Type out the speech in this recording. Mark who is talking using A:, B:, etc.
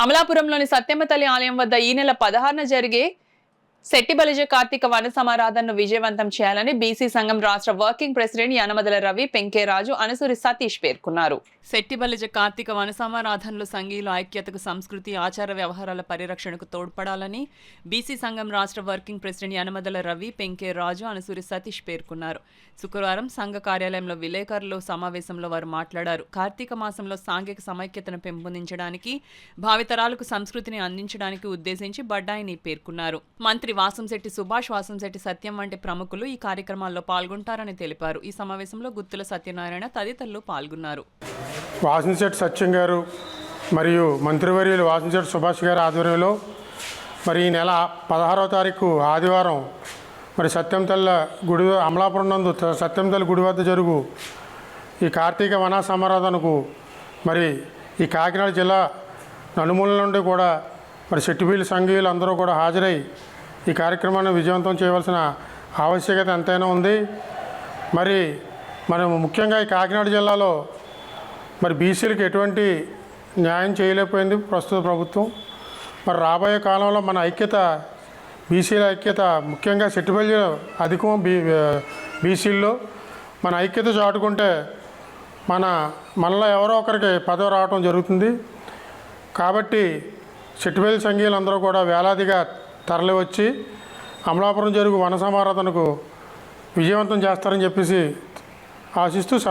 A: అమలాపురంలోని సత్యమ్మ తల్లి ఆలయం వద్ద ఈ నెల 16న జరిగే శెట్టిబలిజ కార్తీక వన సమారాధనను విజయవంతం చేయాలని బీసీ సంఘం రాష్ట్ర వర్కింగ్ ప్రెసిడెంట్ యనమదల రవి, పెంకేరాజు, అనసూరి సతీష్ పేర్కొన్నారు. శెట్టిబలిజ కార్తీక వన సమారాధనలు సంఘీయుల ఐక్యతకు, సంస్కృతి, ఆచార వ్యవహారాల పరిరక్షణకు తోడ్పడాలని బీసీ సంఘం రాష్ట్ర వర్కింగ్ ప్రెసిడెంట్ యనమదల రవి, పెంకేరాజు, అనసూరి సతీష్ పేర్కొన్నారు. శుక్రవారం సంఘ కార్యాలయంలో విలేకరుల సమావేశంలో వారు మాట్లాడారు. కార్తీక మాసంలో సాంఘిక సమైక్యతను పెంపొందించడానికి, భావితరాలకు సంస్కృతిని అందించడానికి ఉద్దేశించి బడ్డాయిని పేర్కొన్నారు. మంత్రి వాసంశెట్టి సుభాష్, వాసంశెట్టి సత్యం వంటి ప్రముఖులు ఈ కార్యక్రమాల్లో పాల్గొంటారని తెలిపారు. ఈ సమావేశంలో గుత్తుల సత్యనారాయణ తదితరులు పాల్గొన్నారు.
B: వాసంశెట్టి సత్యం గారు మరియు మంత్రివర్యులు వాసంశెట్టి సుభాష్ గారి ఆధ్వర్యంలో మరి ఈ నెల 16వ తారీఖు ఆదివారం మరి సత్యం తల్లి గుడి అమలాపురం నందు సత్యం తల్లి గుడి వద్ద జరుగు ఈ కార్తీక వన సమారాధనకు మరి ఈ కాకినాడ జిల్లా నలుమూలల నుండి కూడా మరి శెట్టిబీలు సంఘీయులు అందరూ కూడా హాజరై ఈ కార్యక్రమాన్ని విజయవంతం చేయవలసిన ఆవశ్యకత ఎంతైనా ఉంది. మరి మనం ముఖ్యంగా ఈ కాకినాడ జిల్లాలో మరి బీసీలకు ఎటువంటి న్యాయం చేయలేకపోయింది ప్రస్తుత ప్రభుత్వం. మరి రాబోయే కాలంలో మన ఐక్యత, బీసీల ఐక్యత, ముఖ్యంగా శెట్టిబలి అధికం బీసీల్లో మన ఐక్యత చాటుకుంటే మనలో ఎవరో ఒకరికి పదవి రావడం జరుగుతుంది. కాబట్టి శెట్టిబలి సంఘీయులందరూ కూడా వేలాదిగా తరలి వచ్చి అమలాపురం జరుగు వన సమారాధనకు విజయవంతం చేస్తారని చెప్పేసి ఆశిస్తూ